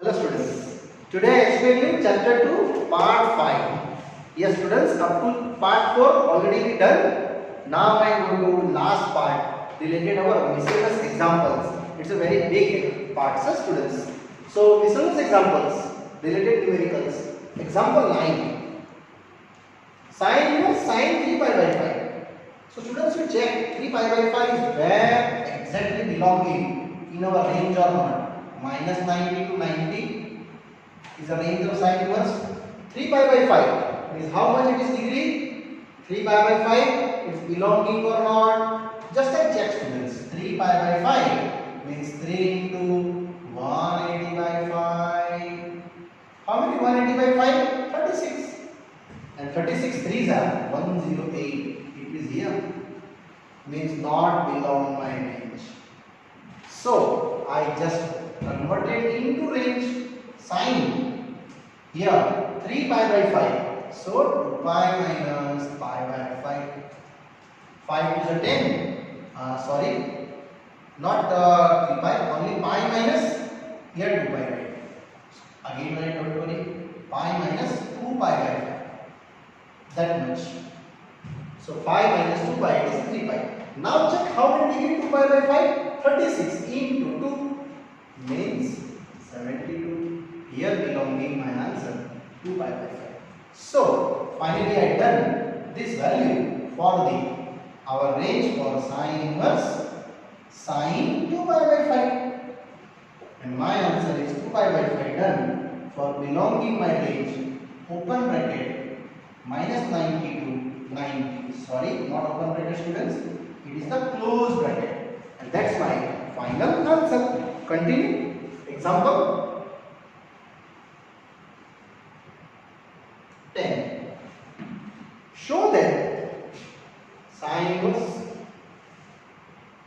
Hello students. Today I explaining chapter 2 part 5. Yes students, up to part 4 already we done. Now I am going to last part related our miscellaneous examples. It's a very big part, sir students. So miscellaneous examples related numericals. Example 9. Sine inverse sine 3 pi by 5. So students, we check 3 pi by 5 is where exactly belonging in our range or not. Minus 90 to 90 is the range of sine inverse. 3 pi by 5 means how much it is degree? 3 pi by 5 is belonging or not? Just I check students. 3 pi by 5 means 3 into 180 by 5. How many 180 by 5? 36. And 36 3s are 108. It is here. Means not belong my range. So I just converted into range. Sine here 3 pi by 5. So 2 pi minus pi by 5. 5 is a 10. Sorry, not 3 pi, only pi minus here 2 pi by 5. Again write, don't worry, pi minus 2 pi by 5. That much. So 5 minus 2 pi is 3 pi. Now check how many degree 2 pi by 5? 36 into 2 means 72. Here belonging my answer 2 pi by 5. So finally I done this value for our range for sine inverse sine 2 pi by 5. And my answer is 2 pi by 5 done for belonging my range open bracket minus 90 to 90. Sorry, not open bracket students. It is the closed bracket. And that's my final answer. Continue. Example 10. Show that sine inverse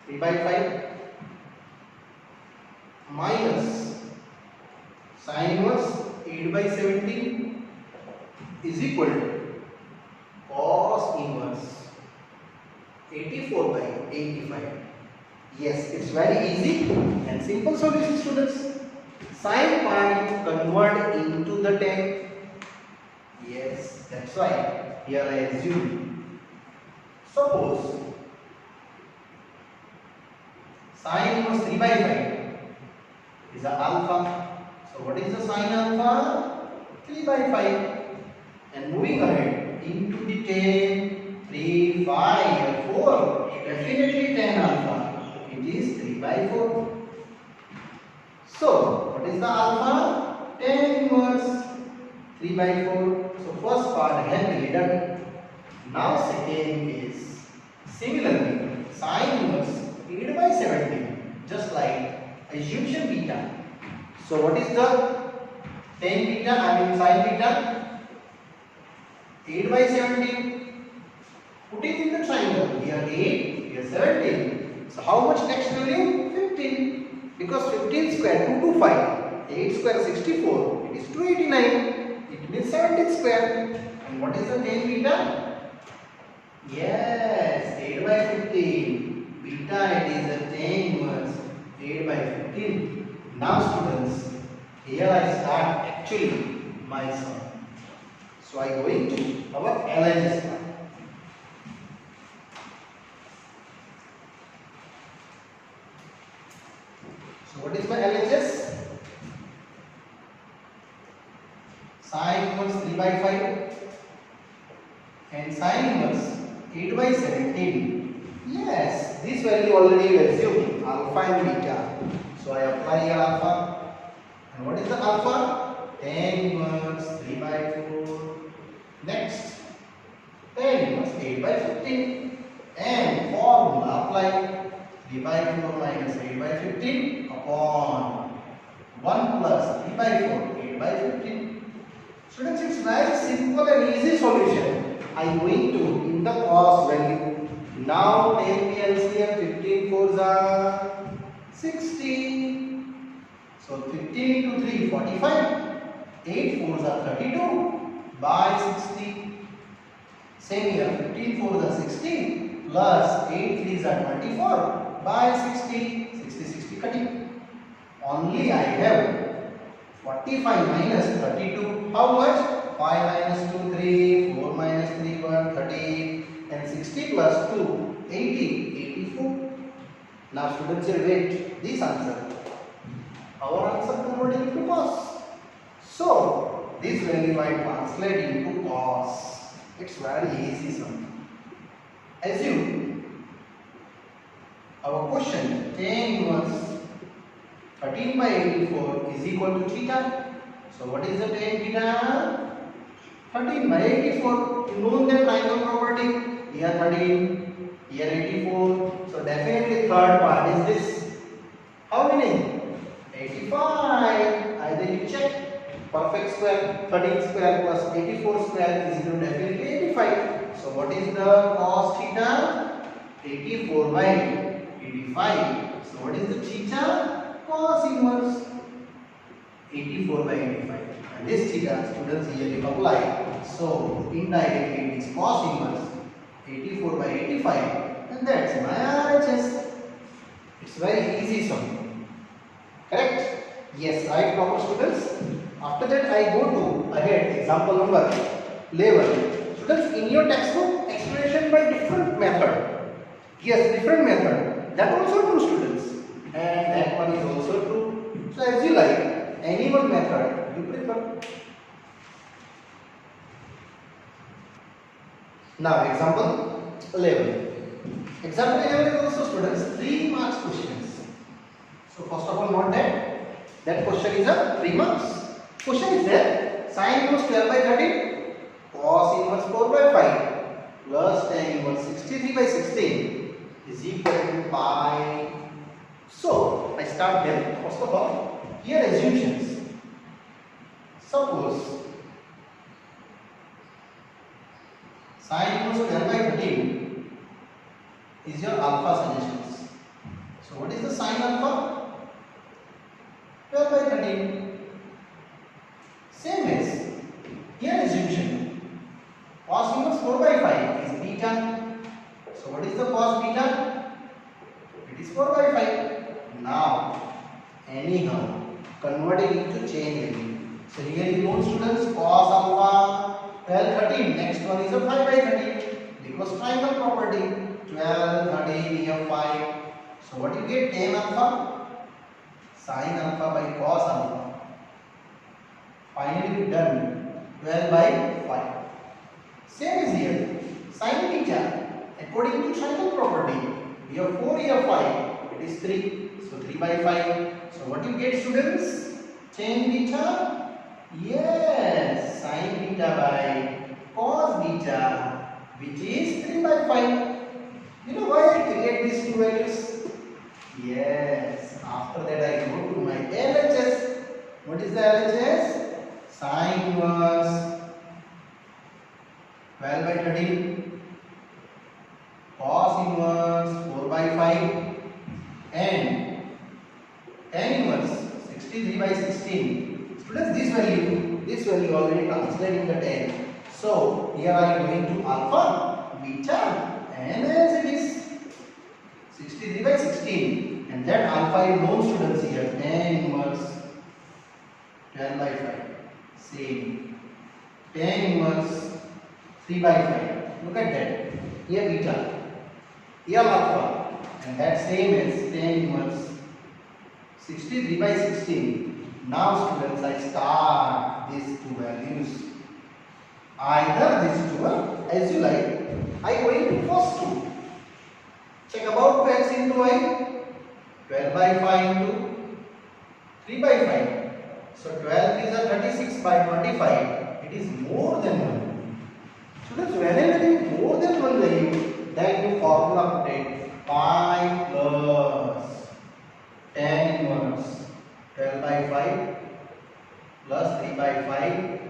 3 by 5 minus sine inverse 8 by 17 is equal to cos inverse 84 by 85. Yes, it's very easy and simple solution students. Sine pi convert into the 10. Yes, that's why here I assume. Suppose sine inverse 3 by 5 is a alpha. So what is the sine alpha? 3 by 5. And moving ahead into the 10, 3, 5, 4, definitely 10 alpha. It is 3 by 4. So what is the alpha? 10 inverse 3 by 4. So first part have done. Now second is similarly sine inverse 8 by 17. Just like assumption beta. So what is the 10 beta? I mean sine beta 8 by 17. Put it in the triangle. Here 8, here 17. So how much next value? 15. Because 15 square 225. 8 square 64. It is 289. It means 17 square. And what is the 10 beta? Yes, 8 by 15. Beta, it is a 10 inverse 8 by 15. Now students, here I start actually my sum. So I go into our LHS part. So what is my LHS? Sine inverse 3 by 5 and sine inverse 8 by 17. Yes, this value already we assumed alpha and beta. So I apply here alpha. And what is the alpha? 10 inverse 3 by 4. Next, 10 inverse 8 by 15. And formula apply. 3 by 4 minus 8 by 15 upon 1 plus 3 by 4, 8 by 15. Students, it's very simple and easy solution. I am going to in the cos value. Now take the LCM. 15 4s are 60. So 15 into 3 45. 8 4s are 32 by 60. Same here, 15 4s are 60 plus 8 3s are 24 by 60. 60 60 cutting. Only I have 45 minus 32. How much? 5 minus 2, 3. 4 minus 3, 1. 30. And 60 plus 2, 80. 84. Now students will wait this answer. Our answer converted into cos. So this value I translate into cos. It's very easy sum. Assume our question tan inverse 13 by 84 is equal to theta. So what is the tan theta? 13 by 84. You know the triangle property. Here 13, here 84. So definitely third part is this. How many? 85. Either you check. Perfect square, 13 square plus 84 square is equal to definitely 85. So what is the cos theta? 84 by 85. So what is the theta? Cos inverse 84 by 85. And this theta students here you apply. So indirectly it is cos inverse 84 by 85. And that's my RHS. It's very easy sum. Correct? Yes, right, proper students. After that I go to ahead example number 11. Students, in your textbook explanation by different method. Yes, different method. That also true students. And that one is also true. So as you like, any one method you prefer. Now example 11. Example 11 is also students 3 marks questions. So first of all note that question is a 3 marks. Question is there, sin inverse 12 by 13, cos inverse 4 by 5 plus tan inverse 63 by 16 is equal to pi. So I start there. First of all, here assumptions. Suppose sin inverse 12 by 13 is your alpha suggestions. So what is the sin alpha? 12 by 13. Same as here assumption cos inverse 4 by 5 is beta. So what is the cos beta? It is 4 by 5. Now anyhow converting into chain value. So here you know students cos alpha 12 13. Next one is a 5 by 13 because triangle property 12 13 here 5. So what you get tan alpha? Sin alpha by cos alpha. Finally done 12 by 5. Same is here. Sin theta according to triangle property. We have 4 here 5. It is 3. So 3 by 5. So what you get students? Tan beta? Yes. Sin beta by cos beta, which is 3 by 5. You know why I create these two values? Yes. After that I go to my LHS. What is the LHS? Sin inverse 12 by 13, cos inverse 4 by 5 and tan inverse 63 by 16. Students, this value already translated in the tan. So here I am going to alpha, beta and as it is 63 by 16 and that alpha is known students here, tan inverse 12 by 5. Same. Tan inverse 3 by 5. Look at that. Here beta. Here alpha. And that same as tan inverse 63 by 16. Now students, I start these two values. Either these two as you like. I go into first two. Check about 2x into y. 12 by 5 into 3 by 5. So 12 is a 36 by 25. It is more than 1. Students, whenever you more than one value, then you formula update pi plus tan inverse 12 by 5 plus 3 by 5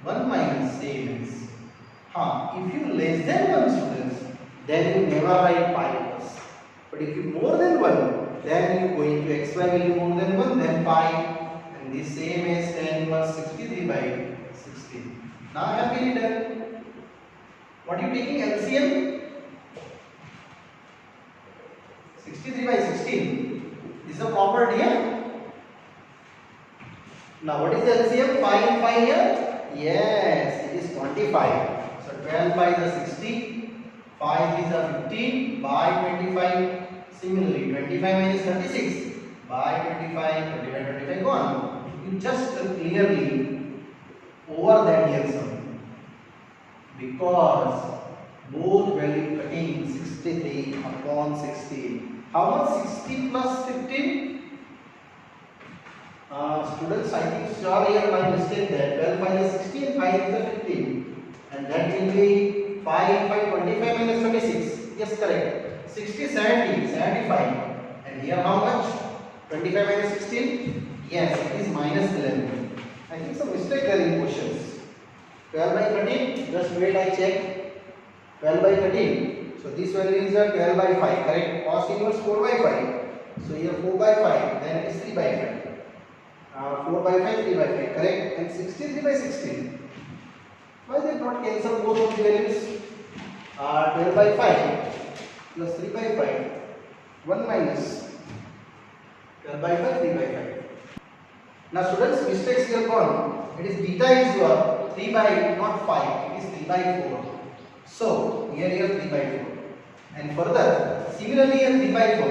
1 minus same as. If you less than 1 students, then you never write pi plus. But if you more than 1, then you go into xy value more than 1, then pi. And the same as tan inverse 63 by 16. Now happily done. What are you taking LCM? 63 by 16 is a proper here. Now what is the LCM? 5 and 5 here? Yes, it is 25. So 12 by the 60, 5 is a 15 by 25. Similarly, 25 minus 36 by 25, 25 gone. You just clearly over that here sum, because both value cutting 63 upon 16. How much? 60 plus 15? Students, I think sure here my mistake there. 12 by the 16, 5 is the 15. And that will be 5 by 25 minus 26. Yes, correct. 60, 70, 75. And here how much? 25 minus 16? Yes, it is minus 11. I think some mistake there in questions. 12 by 13, just wait, I check. 12 by 13. So this value is 12 by 5, correct? Cos inverse 4 by 5. So here 4 by 5, then it is 3 by 5. 4 by 5, 3 by 5, correct? And 63 by 16. Why they not cancel both of the values? 12 by 5 plus 3 by 5. 1 minus 12 by 5, 3 by 5. Now students, mistakes here gone. It is beta is 3 by not 5. It is 3 by 4. So here 3 by 4. And further, similarly here 3 by 4.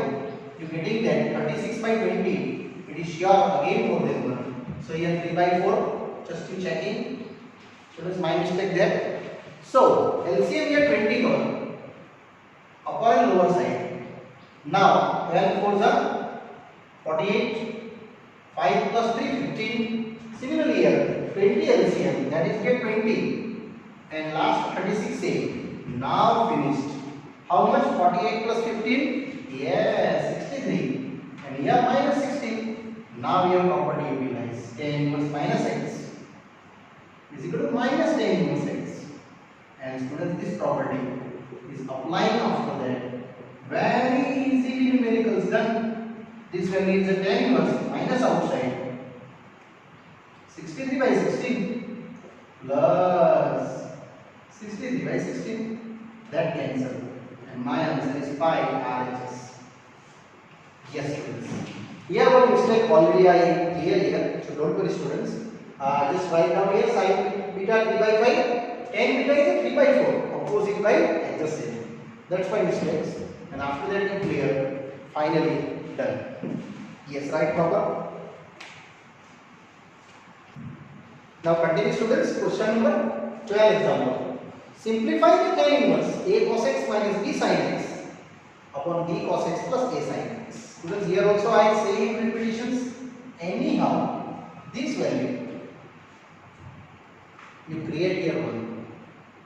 You getting that 36 by 20. It is sure again more than 1. So here 3 by 4. Just to checking. Students, my mistake there. So LCM here 20 gone. Upper and lower side. Now 12 4s are 48. 5 plus 3, 15. Similarly here 20 LCM, that is get 20. And last 36 same. Now finished. How much? 48 plus 15? Yes, 63. And here minus 16. Now your property utilized. Tan inverse minus x is equal to minus tan inverse x. And students, this property is applying after that. Very easily numericals done. This value is a tan inverse minus outside. 63 by 16 plus 63 by 16. That cancel. And my answer is 5 RHS. Yes, students. Here one mistake already I clear here. So don't worry, students. Just write down here sin beta 3 by 5. Tan beta is a 3 by 4. Opposite by adjacent. That's my mistakes. And after that you clear. Finally done. Yes, right proper. Now continue students. Question number 12 example. Simplify the tan inverse a cos x minus b sin x upon b cos x plus a sin x. Students, here also I same repetitions. Anyhow, this value you create here one.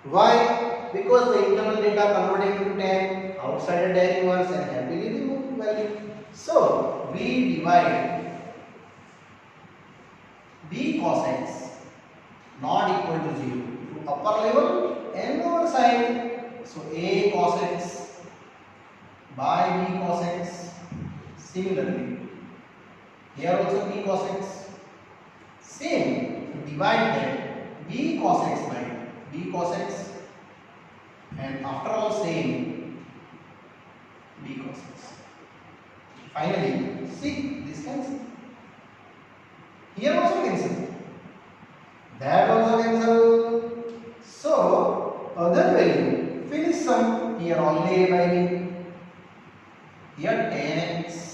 Why? Because the internal data converting into tan, outside tan inverse, and happily remove value. So we divide b cos x not equal to 0 to upper level and lower side. So a cos x by b cos x. Similarly, here also b cos x. Same, divide that b cos x by b cos x, and after all same b cos x. Finally, see this cancel. Here also cancel. That also cancel. So other value finish sum. Here only a by b. Here tan x.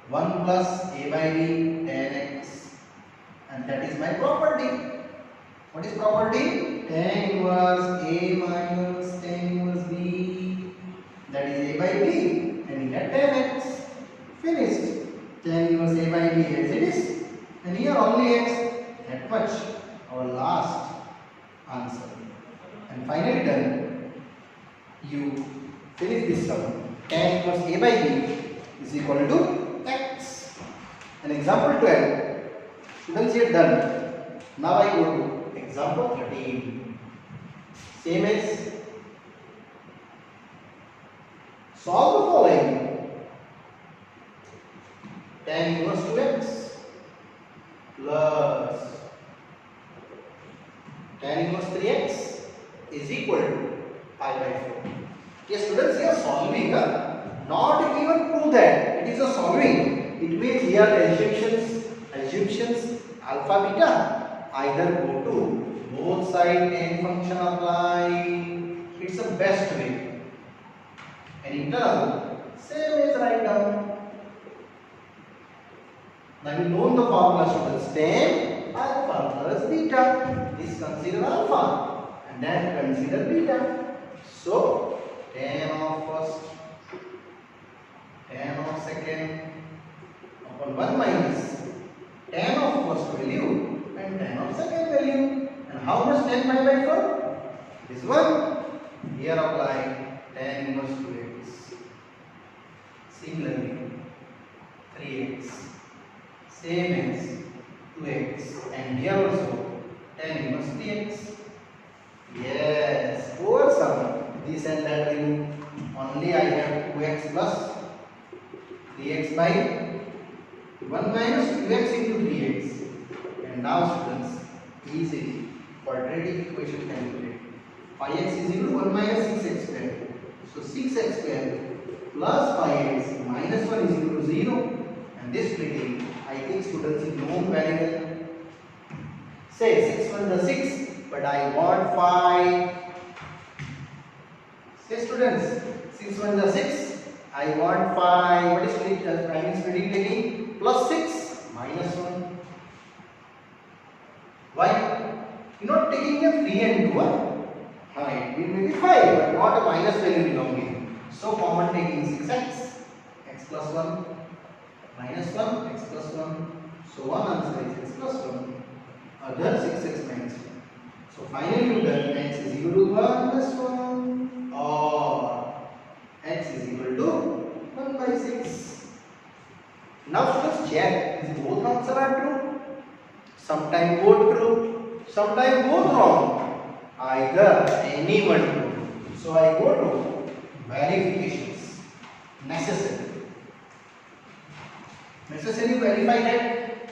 1 plus a by b tan x. And that is my property. What is property? Tan inverse a minus tan inverse b. That is a by b. And here tan x. Finished. Tan inverse a by b as it is. And here only x. That much. Our last answer. And finally done. You finish this sum. Tan inverse a by b is equal to x. And example 12. Students, here done. Now I go to example 13. Same as solve the following. Tan inverse 2x plus tan inverse 3x is equal to pi by 4. Yes, students, here solving. Not even prove that it is a solving. It means here adjacents Egyptians alpha beta, either go to both side tan function apply. It's the best way. And internal, same as write down. Now you know the formula, students. Tan alpha plus beta. This consider alpha and then consider beta. So tan of first, tan of second upon 1 minus tan of first value and tan of second value. And how much tan pi by 4? This one. Here apply tan inverse 2x. Similarly 3x. Same as 2x. And here also tan inverse 3x. Yes, over sum this and that value. Only I have 2x plus 3x by 1 minus 2x into 3x. And now students, easy quadratic equation calculate. 5x is equal to 1 minus 6x square. So 6x square plus 5x minus 1 is equal to 0. And this splitting, I think students is known very well. Say 6 1 is 6, but I want 5. Say students, 6 1 is 6, I want 5. What is split? I mean splitting taking plus 6 minus 1. Why? You are not taking a 3 and 2. It will be 5, but not a minus value belonging. So common taking 6x, x plus 1, minus 1, x plus 1. So one answer is x plus 1, other 6x minus 1. So finally you done x is equal to 1 plus 1 or x is equal to 1 by 6. Now students check, is both answers are true? Sometimes both true, sometimes both wrong. Either any one true. So I go to verifications. Necessary. Necessary verify that.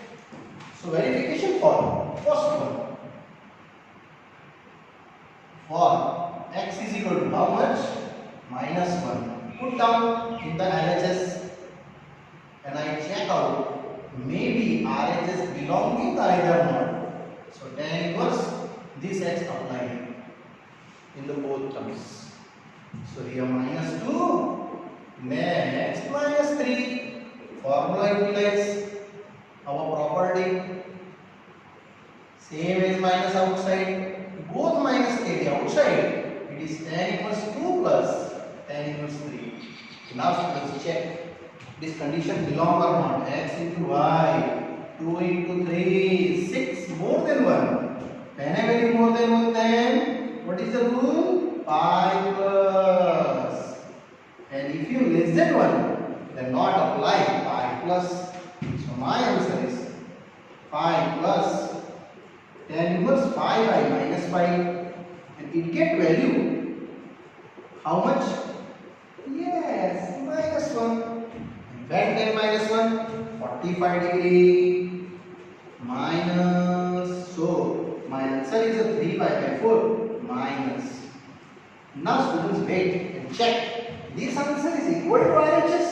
So verification for first one. For x is equal to how much? Minus 1. Put down in the LHS and I check out maybe RHS belonging either not. So tan inverse this x applied in the both terms. So here minus 2 next minus 3. Formula utilize our property. Same as minus outside. Both minus carry outside. It is tan inverse 2 plus tan inverse 3. Now let's check. This condition belong or not? X into y. 2 into 3. 6 more than 1. Can I value more than 1 then? What is the rule? Pi plus. And if you less than 1, then not apply pi plus. So my answer is pi plus tan inverse pi by minus pi. And it get value. How much? Yes, minus 1. And when tan minus 1? 45 degree. Minus. So my answer is a 3 pi by 4 minus. Now students wait and check. This answer is equal to RHS?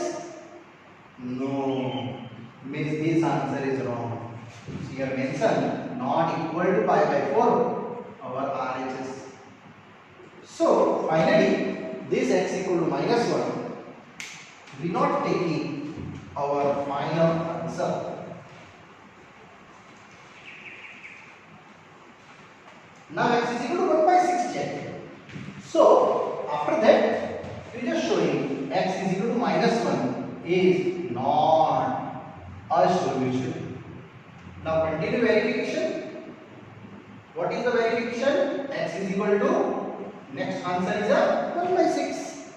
No. Means this answer is wrong. So here mentioned not equal to pi by 4 our RHS. So finally this x equal to minus 1. We not taking our final answer. Now x is equal to 1 by 6 check. So after that we just showing x is equal to minus 1 is not a solution. Now continue verification. What is the verification? X is equal to, next answer is a 1 by 6.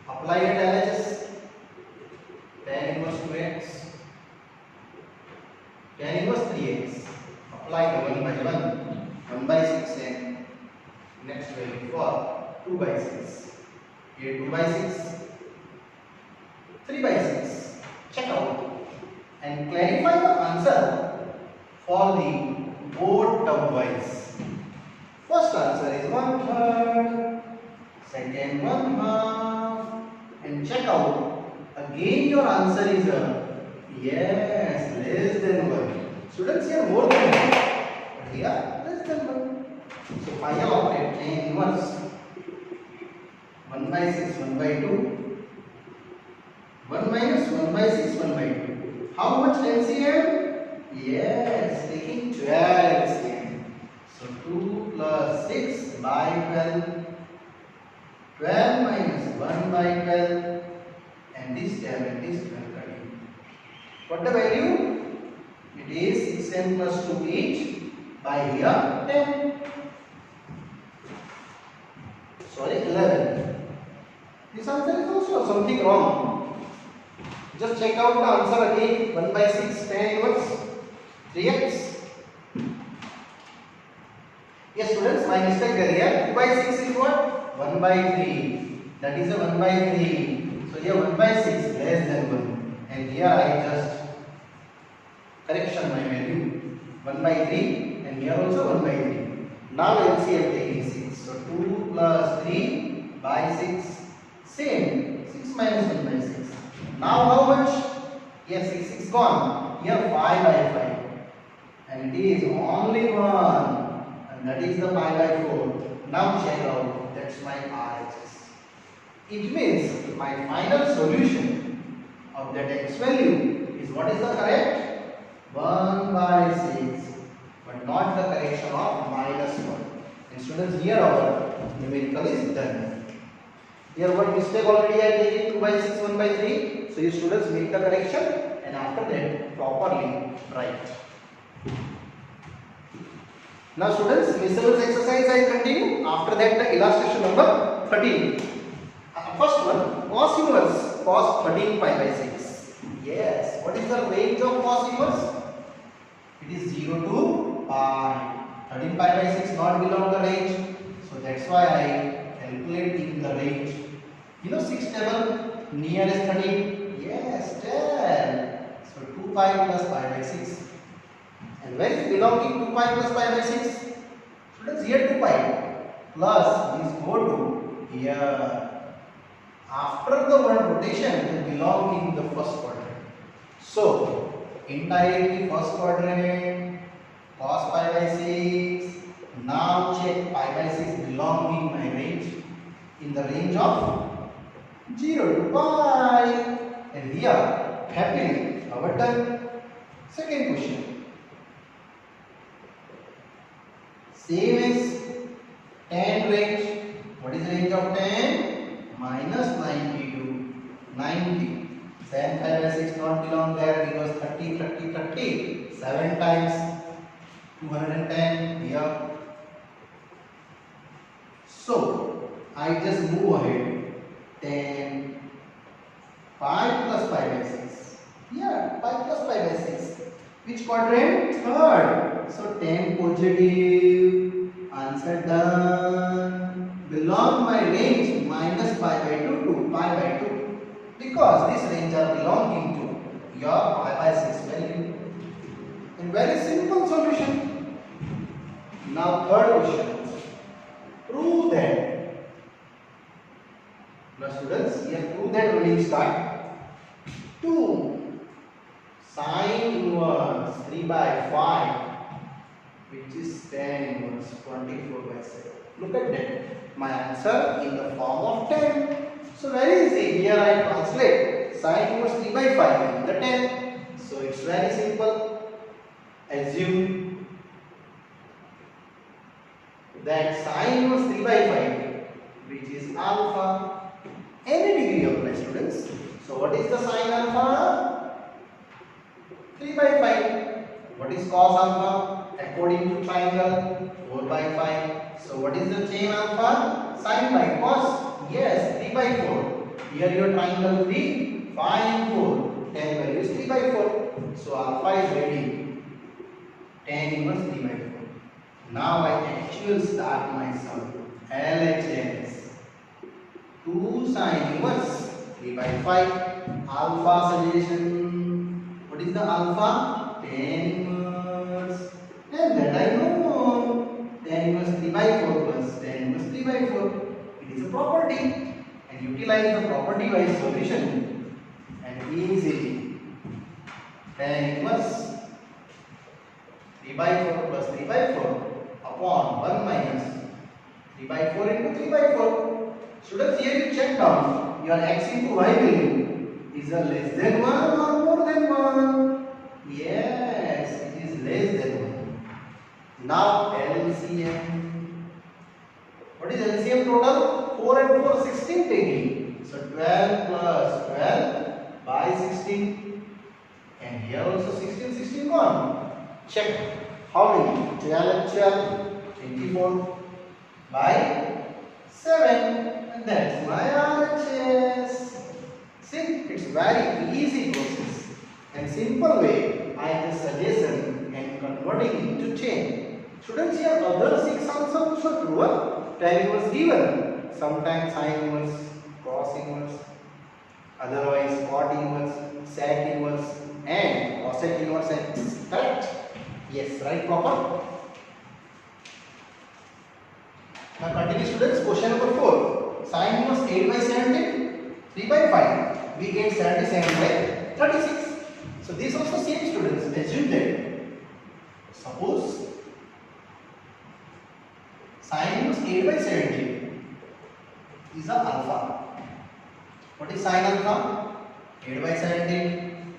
Apply at LHS. Tan inverse 2x. Tan inverse 3x. Apply the 1 by 1. 1 by 6 and next value for 2 by 6. Here 2 by 6. 3 by 6. Check out and clarify the answer for the both term wise. First answer is 1/3, second 1/2, and check out again your answer is a yes less than 1. Students, here more than 1, but here less than 1. So final operate tan inverse 1 by 6, 1 by 2, 1 minus 1 by 6, 1 by 2. How much LCM? Yes, taking 12 LCM. So 2 plus 6 by 12. 12 minus 1 by 12. And this term it is 12. What the value? It is 6n plus 2 each by here 10. Sorry, 11. This answer is also something wrong. Just check out the answer again. 1 by 6, tan inverse 3x. Yes, students, my mistake there here. 2 by 6 is what? 1 by 3. That is a 1 by 3. So here 1 by 6 less than 1. And here I just correction my value. 1 by 3 and here also 1 by 3. Now LCM taking 6. So 2 plus 3 by 6. Same. 6 minus 1 by 6. Now how much? Yes, 6 is gone. Here 5 by 5. And it is only 1. And that is the pi by 4. Now check out. That's my RHS. It means my final solution of that x value is what is the correct? 1 by 6. But not the correction of minus 1. And students, here our numerical is done. Here what mistake already I taken 2 by 6, 1 by 3. So you students make the correction and after that properly write. Now students, miscellaneous exercise I continue. After that the illustration number 13. First one, cos inverse cos 13 pi by 6. Yes, what is the range of cos inverse? It is 0 to pi. 13 pi by 6 not belong to the range. So that's why I calculate in the range. You know 6 table nearest 13? Yes, 10. So 2 pi plus pi by 6. And where is belonging 2 pi plus pi by 6? Students, here 2 pi plus this go to here. After the one rotation it belong in the first quadrant. So indirectly first quadrant cos pi by 6. Now check pi by 6 belong in my range, in the range of 0 to pi. And here happily our done. Second question. Same as tan range. What is the range of tan? Minus 90 to 90. 7 pi by 6 not belong there because 30, 30, 30. 7 times 210 here. So I just move ahead. 10 pi plus pi by 6. Yeah, pi plus pi by 6. Which quadrant? Third. So 10 positive. Answer done. Belong my range minus pi by 2 to pi by 2. Because this range are belonging to your pi by 6 value. And very simple solution. Now third question. Prove that. Now students, here prove that running start. 2 sine inverse 3 by 5, which is tan inverse 24 by 7. Look at that. My answer in the form of 10. So very easy. Here I translate sine inverse 3 by 5 in the 10. So it's very simple. Assume that sine inverse 3 by 5, which is alpha. Any degree apply, students. So what is the sine alpha? 3 by 5. What is cos alpha? According to triangle, 4 by 5. So what is the chain alpha? Sine by cos. Yes, 3 by 4. Here your triangle will be 5 and 4. Tan value is 3 by 4. So alpha is ready. Tan inverse 3 by 4. Now I actually start my sum. LHS 2 sine inverse 3 by 5. Alpha suggestion. What is the alpha? Tan inverse. And that I know. Tan inverse 3 by 4 plus tan inverse 3 by 4. It is a property. And utilize the property wise solution. And easily tan inverse 3 by 4 plus 3 by 4 upon 1 minus 3 by 4 into 3 by 4. Students, here you check down your x into y value is a less than 1 or more than 1. Yes, it is less than 1. Now LCM. What is LCM total? 4 and 4 16 taking. So 12 plus 12 by 16. And here also 16 16 gone. Check how many? 12 and 12 24 by 7. And that's my RHS. See, it's very easy process and simple way. I have suggestion and converting into chain. Students, here other 6 answers also true. Tan inverse given. Sometimes sine inverse, cos inverse, otherwise cot inverse, sec inverse, and cosec inverse. And correct? Yes, right, proper. Now continue, students. Question number 4. Sine inverse 8 by 17, 3 by 5. We get 77 by 36. So this also same, students. Assume that. Suppose sine inverse 8 by 17 is a alpha. What is sine alpha? 8 by 17.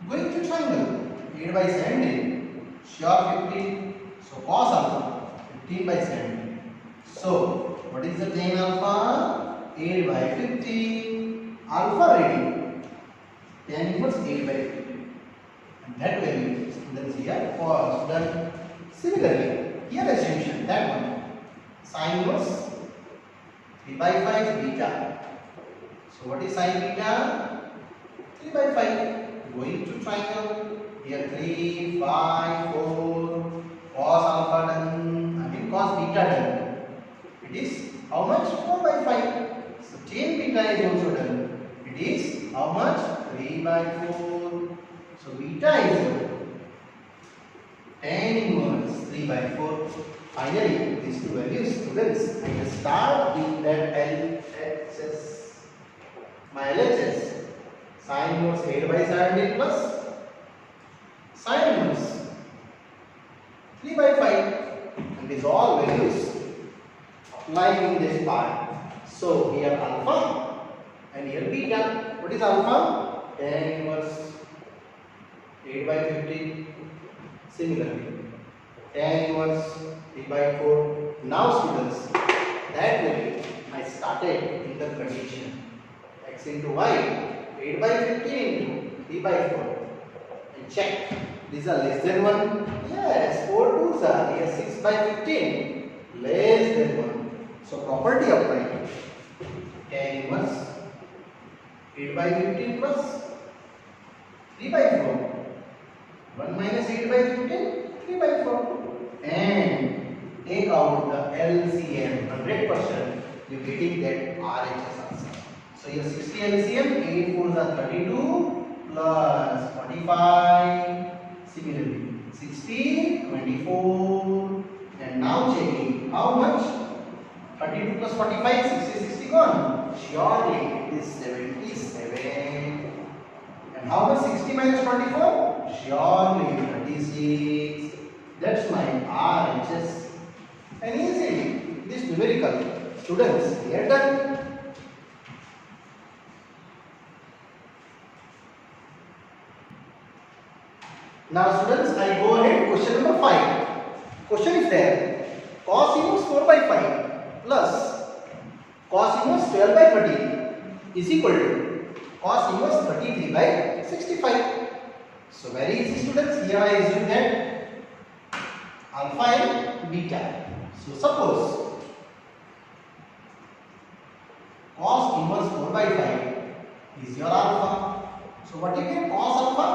Going to triangle. 8 by 17. Sure 15. So cos alpha 15 by 17. So what is the tan alpha? 8 by 15. Alpha ready. Tan inverse 8 by 15. And that value is here for done. Similarly, here assumption that one. Sine inverse 3 by 5 beta. So what is sine beta? 3 by 5. Going to triangle. Here 3, 5, 4. Cos alpha done. I mean cos beta done. It is how much? 4 by 5. So tan beta is also done. It is how much? 3 by 4. So beta is tan inverse 3 by 4. Finally, these two values, students, I can start with that LHS. My LHS, sine inverse 8 by 17 plus sine inverse 3 by 5. And these all values applying in this part. So here alpha and here beta. What is alpha? Tan inverse 8 by 15. Similarly, tan inverse 3 by 4. Now students, that value I started in the condition x into y 8 by 15 into 3 by 4 and check. These are less than 1. Yes, 4 2s are here 6 by 15 less than 1. So property applied. Tan inverse 8 by 15 plus 3 by 4. 1 minus 8 by 15, 3 by 4. And take out the LCM, 100%. You getting that RHS answer. So your 60 LCM, 8 4s are 32 plus 45. Similarly, 60, 24. And now checking how much? 32 plus 45, 60, 60 gone. Surely it is 77. And how much 60 minus 24? Surely 36. That's my RHS. And easily, this numerical, students, we are done. Now students, I go ahead, question number 5. Question is there, cos inverse 4 by 5 plus cos inverse 12 by 30 is equal to cos inverse 33 by 65. So very easy, students, here I assume that alpha and beta. So suppose cos inverse 4 by 5 is your alpha. So what you get? Cos alpha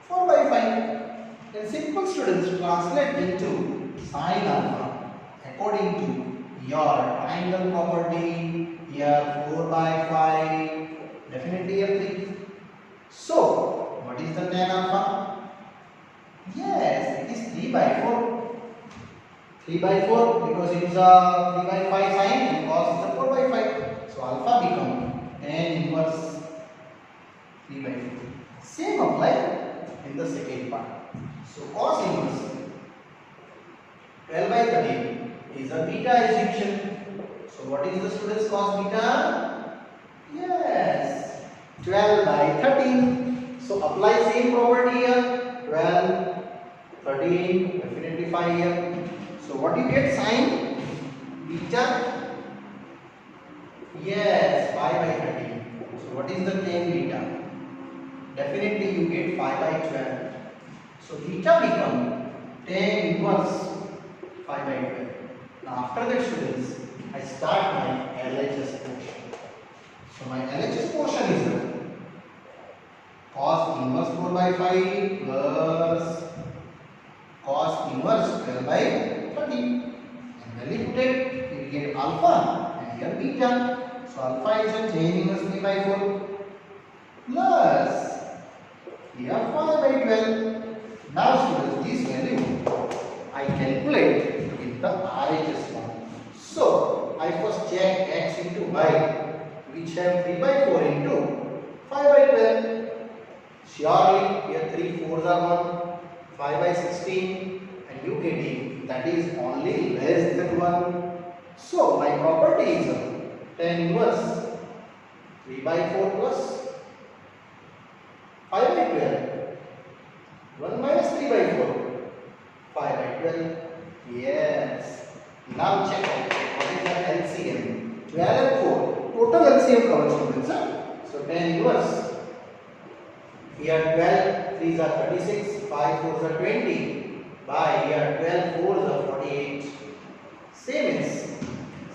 4 by 5. Then simple, students, translate into sin alpha according to your triangle property. Here 4 by 5, definitely here 3. So what is the tan alpha? Yes, it is 3 by 4. 3 by 4 because it is a 3 by 5 sine and cos is a 4 by 5. So alpha become tan inverse 3 by 4. Same apply in the second part. So cos inverse 12 by 13 is a beta assumption. So what is the students cos beta? Yes, 12 by 13. So apply same property here. 12, 13, definitely 5 here. So what you get sine beta? Yes, 5 by 13. So what is the tan beta? Definitely you get 5 by 12. So beta become tan inverse 5 by 12. Now after that students, I start my LHS portion. So my LHS portion is cos inverse 4 by 5 plus cos inverse 12 by 30. And when you put it, you get alpha and here beta. So alpha is a tan inverse 3 by 4 plus here 5 by 12. Now students, this value I calculate with the RHS form. So I first check x into y, which have 3 by 4 into 5 by 12. Surely here 3 4s are 1, 5 by 16, and you getting that is only less than 1. So my property is tan inverse 3 by 4 plus 5 by 12. 1 minus 3 by 4, 5 by 12. Yes. Now check out what is the LCM. 12 and 4. Total LCM cover students. So tan inverse. Here 12 3s are 36, 5 4s are 20. By here 12 4s are 48. Same is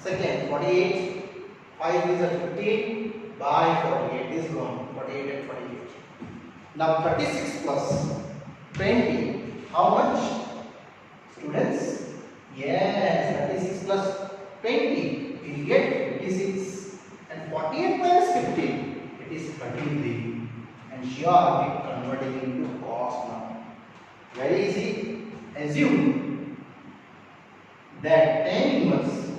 second 48, 5 3s are 15. By 48 is gone. 48 and 48. Now 36 plus 20. How much? Students? Yes, 36 plus 20. We will get 56. And 48 minus 15. It is 33. And here we converting into cos now. Very easy. Assume that tan inverse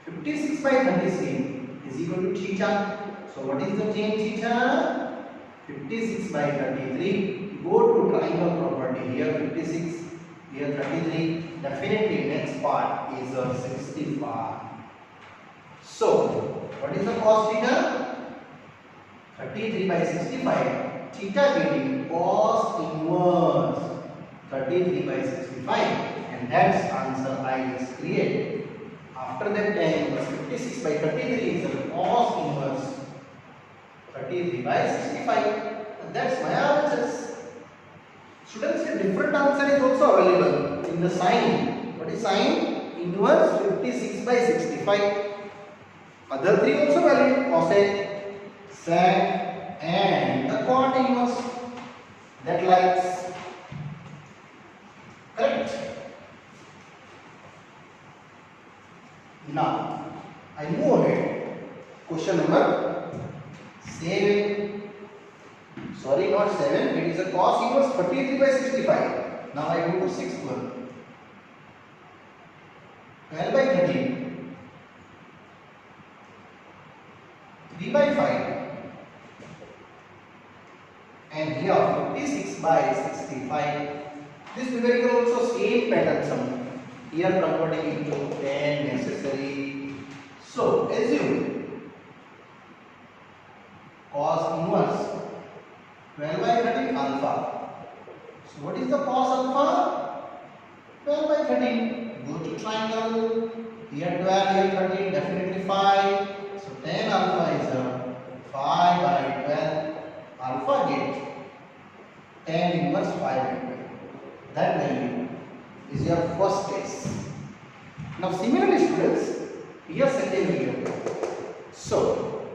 56 by 33 is equal to theta. So what is the tan theta? 56 by 33. Go to triangle property. Here 56, here 33. Definitely next part is 65. So what is the cos theta? 33 by 65. Theta getting cos inverse 33 by 65, and that's answer I just create. After that tan inverse 56 by 33 is the cos inverse 33 by 65. And that's my RHS. Students, a different answer is also available in the sine. What is sine? Inverse 56 by 65. Other three also valid. Cosec, sec, and the cot inverse. That likes. Correct. Now, I move ahead. Question number 7. Sorry, not 7. It is a cos inverse 33 by 65. Now I go to 6th one. 12 by 13. 3 by 5. And here 56 by 65. This numerical also same pattern sum. Here converting into 10 necessary. So assume cos inverse 12 by 13 alpha. So what is the cos alpha? 12 by 13. Go to triangle. Here 12, here 13, definitely 5. So tan alpha is 5 by 12. Alpha get tan inverse 5 by 12. That value is your first case. Now similarly students, here second video. So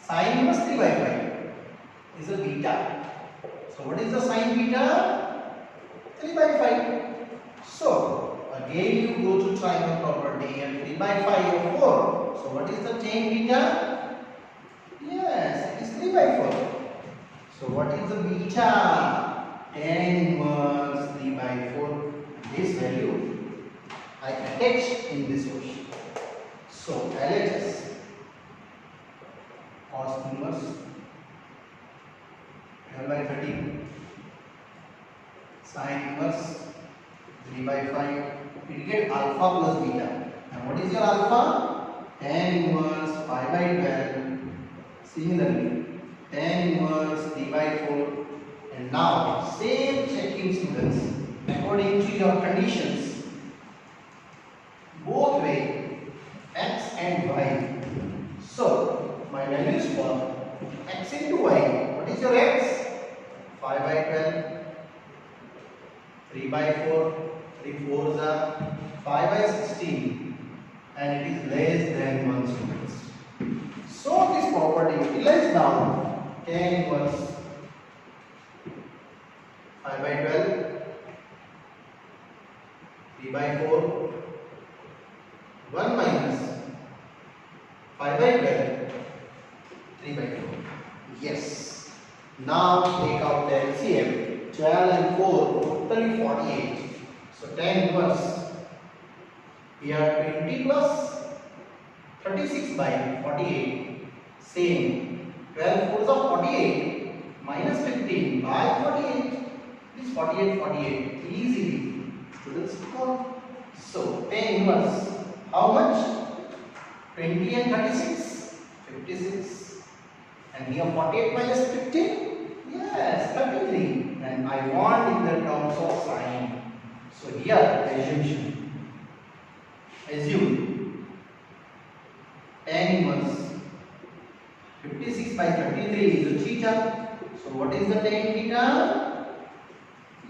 sin inverse 3 by 5 is a beta. So what is the sin beta? 3 by 5. So again you go to triangle property and 3 by 5 or 4. So what is the tan beta? Yes, it is 3 by 4. So what is the beta? Tan inverse 3 by 4. This value I attach in this question. So LHS cos inverse 12 by 13 Sine inverse 3 by 5. It get alpha plus beta. And what is your alpha? Tan inverse 5 by 12. Similarly, tan inverse 3 by 4. And now, same checking students, according to your conditions, both way, x and y. So, my values for x into y. What is your x? 5 by 12, 3 by 4, 3 4s are 5 by 16, and it is less than 1 students. So, this property utilized now, tan inverse 5 by 12, 3 by 4, 1 minus 5 by 12, 3 by 4. Yes. Now take out the LCM. 12 and 4, totally 48. So tan inverse, here 20 plus 36 by 48. Same. 12 4s are 48 minus 15 by 48. This 48, 48. Easily. Students call. So tan inverse, how much? 20 and 36, 56. And here 48 minus 15? Yes, 33. And I want in the terms of sine. So here, assumption. Assume tan inverse 56 by 33 is a theta. So what is the tan theta?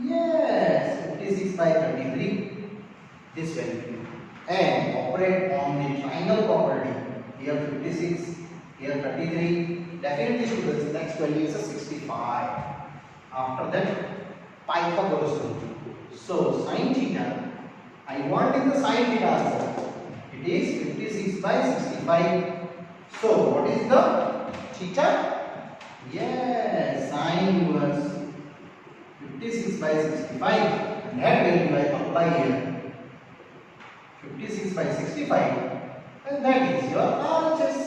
Yes, 56 by 33. This value. And operate on the triangle property. Here 56, here 33. Definitely students, the next value is a 65. After that, Pythagoras rule. So sin theta, I want in the sin theta answer. It is 56 by 65. So what is the theta? Yes, sin inverse 56 by 65. And that value I apply here. 56 by 65. And that is your RHS.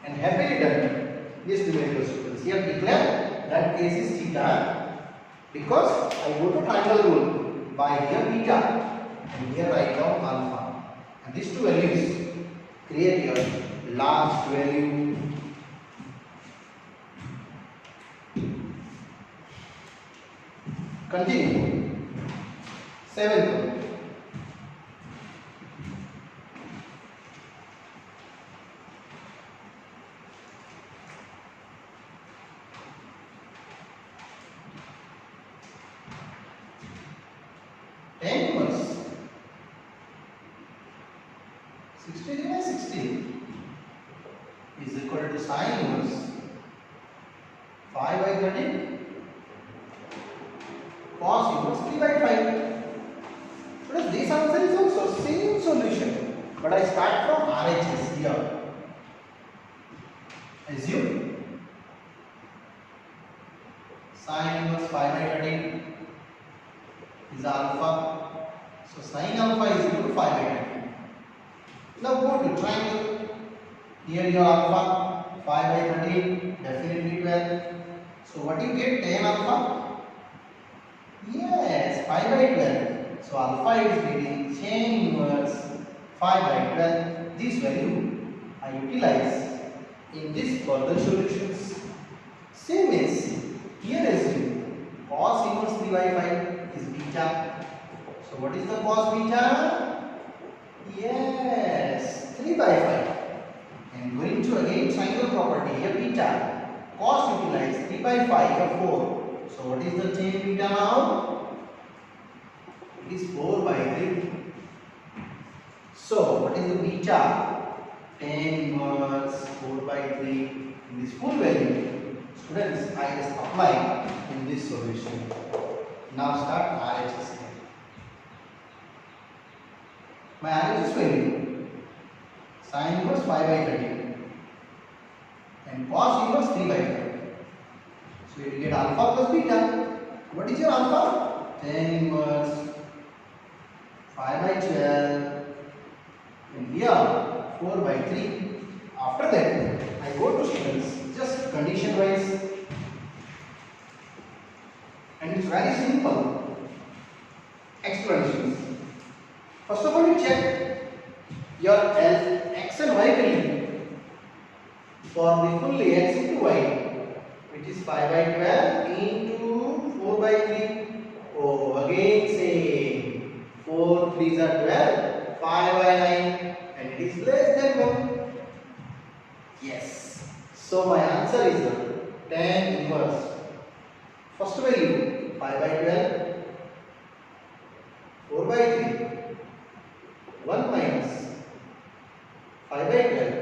And happily done. This numerical students. Here declare that case is theta because I go to triangle rule by here beta and here write down alpha. And these two values create your last value. Continue. 7th one. Tan inverse 60 by 60 is equal to sin inverse 5 by 13 cos inverse 3 by 5. But this answer is also same solution, but I start from RHS here. Assume sin inverse 5 by 13 is alpha. So sin alpha is equal to 5 by 13. Now go to triangle. Here your alpha 5 by 13, definitely 12. So what you get tan alpha? Yes, 5 by 12. So alpha is getting tan inverse 5 by 12. This value I utilize in this further solutions. Same as here assume cos inverse 3 by 5 is beta. So what is the cos beta? Yes, 3 by 5. And going to again triangle property here beta. Cos utilize 3 by 5 or 4. So what is the tan beta now? It is 4 by 3. So what is the beta? Tan inverse 4 by 3. In this full value, students, I just apply in this solution. Now start RHS. My RHS value sin inverse 5 by 13 and cos inverse 3 by 5. So you will get alpha plus beta. What is your alpha? Tan inverse 5 by 12 and here 4 by 3. After that, I go to students just condition wise and very simple explanations. First of all, you check your x and y value for the fully x into y, which is 5 by 12 into 4 by 3. Oh, again same. 4 3s are 12, 5 by 9, and it is less than 1. Yes. So my answer is tan inverse. First value 5 by 12, 4 by 3, 1 minus 5 by 12,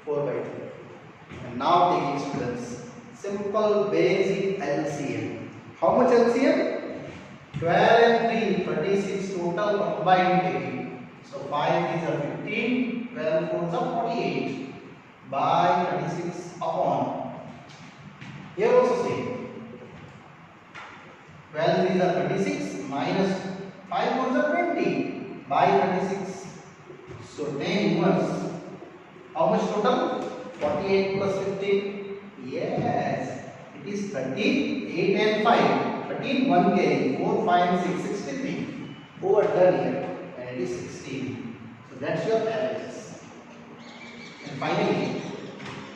4 by 3. And now taking students, simple basic LCM. How much LCM? 12 and 3, 36 total combined taking. So 5 is a 15, 12 4 is a 48 by 36 upon. Here also same. 12 is a 36 minus 5 4 is a 20 by 36. So tan inverse. How much total? 48 plus 15. Yes, it is 38 and 5. 13 1 carry 4 5 and 6 63. Over done here, and it is 16. So that's your averages. And finally,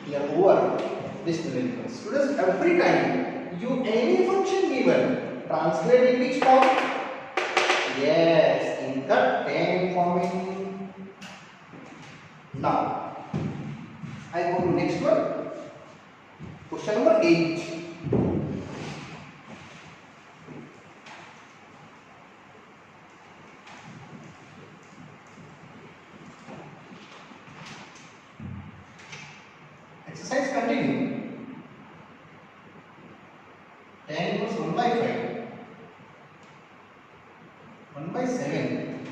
here over this numerical. Students, every time you any function given, translate in which form? Yes, in the tan form. Now, I go to next one. Question number 8. Exercise continue. Tan inverse 1 by 5, 1 by 7,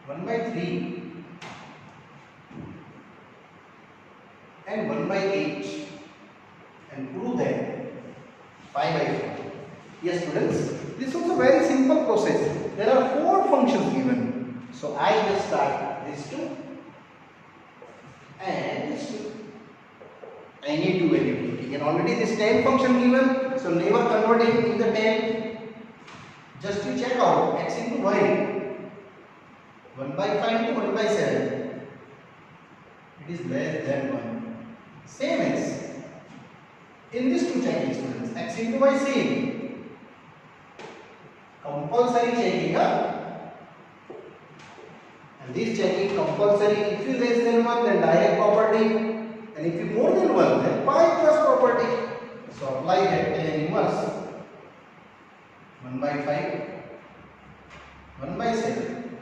1 by 3, and 1 by 8, and prove that 5 by 4. Yes, students, this was a very simple process. There are 4 functions given. So I just start this 2 and this 2. Any two value taken. Already this tan function given, so never convert it in the tan. Just to check out x into y. 1 by 5 to 1 by 7. It is less than 1. Same as in this two checking, students. X into y same. Compulsory checking, and this checking compulsory. If you less than 1, then direct property. And if you more than 1, then pi plus property. So apply that tan inverse. 1 by 5, 1 by 7.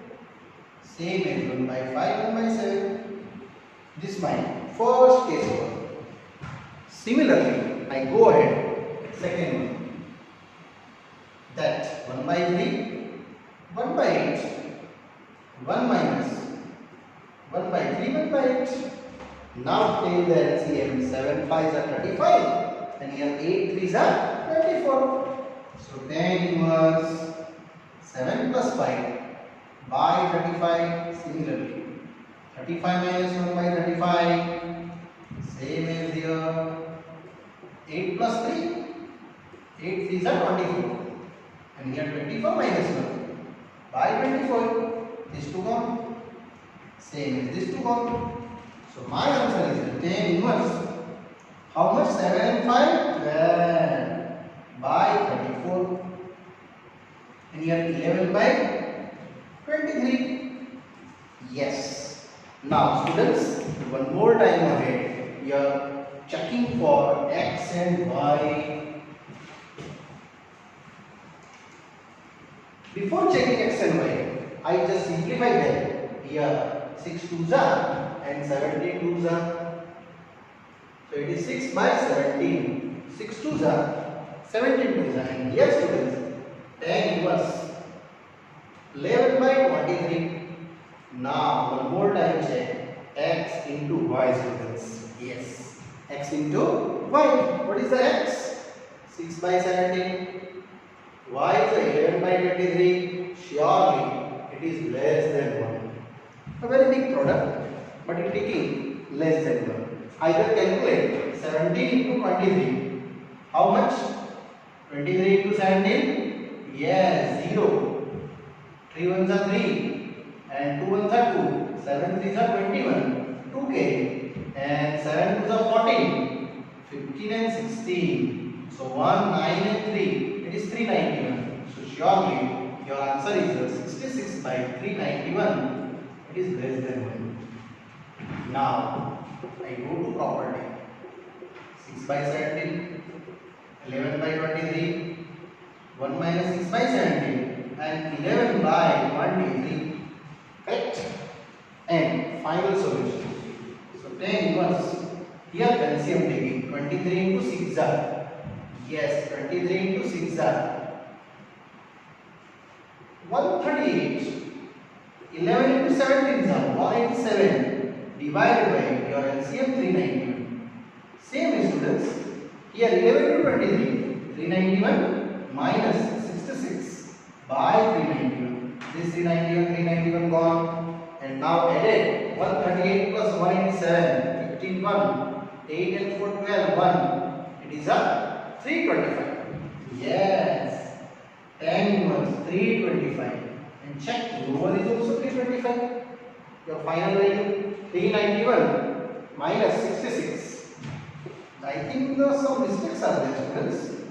Same as 1 by 5, 1 by 7. This is my first case one. Similarly, I go ahead, second one. That 1 by 3, 1 by 8, 1 minus 1 by 3, 1 by 8. Now take the LCM. 7 5s are 35, and here 8 3s are 24. So tan inverse 7 plus 5 by 35. Similarly, 35 minus 1 by 35, same as here. 8 plus 3, 8 3s are 24, and here 24 minus 1 by 24. This 2 gone, same as this 2 gone. So my answer is tan inverse. How much? 7 and 5? 12 by 34. And here 11 by 23. Yes. Now students, one more time ahead. We are checking for x and y. Before checking x and y, I just simplify them. Here 6 2s are and 17 2s are. So it is 6 by 17. 6 2s are, 17 2s are. And here students, tan inverse 11 by 23. Now one more time check x into y, students. Yes, x into y. What is the x? 6 by 17. Y is 11 by 23. Surely it is less than 1. A very big product, but in taking less than 1. Either calculate 17 into 23. How much? 23 into 17? Yes, 0. 3 ones are 3 and 2 ones are 2. 7 3s are 21. 2 carry. And 7 2s are 14. 15 and 16. So 1, 9 and 3. It is 391. So surely your answer is 66 by 391. It is less than 1. Now I go to property. 6 by 17, 11 by 23, 1 minus 6 by 17 and 11 by 23. Correct? And final solution. So 10 inverse. Here LCM taking 23 into 6 are. Yes, 23 into 6 are 138. 11 into 17 are 187 divided by your LCM 391. Same students. Here 11 to 23. 391 minus 66 by 391. This 391, 391 gone. And now added 138 plus 187. 15 1. 8 and 4 12 1. It is a 325. Yes. 10 inverse 325. And check lower is also 325. Your final value 391 minus 66. I think some mistakes are there, students.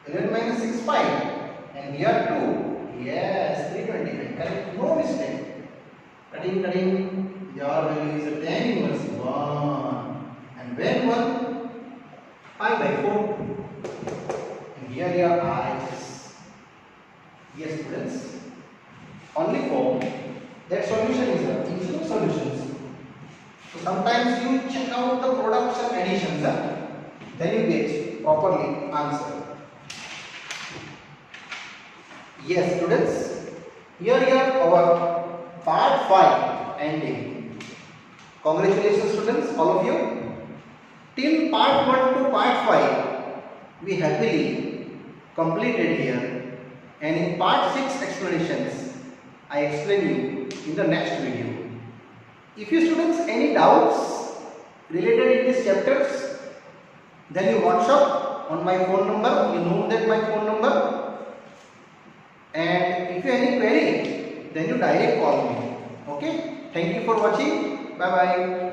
11 minus 6 5 and here 2. Yes, 325. Correct. No mistake. Cutting. Your value is 10 inverse 1. And when 1? 5 by 4. And here your RHS. Yes, students. Only for that solution is the infinite solutions. So sometimes you check out the products and additions, then you get properly answer. Yes, students. Here our part 5 ending. Congratulations, students, all of you. Till part 1 to part 5 we happily completed here, and in part 6 explanations I explain you in the next video. If you students any doubts related in these chapters, then you WhatsApp on my phone number. You know that my phone number. And if you have any query, then you direct call me. Okay. Thank you for watching. Bye bye.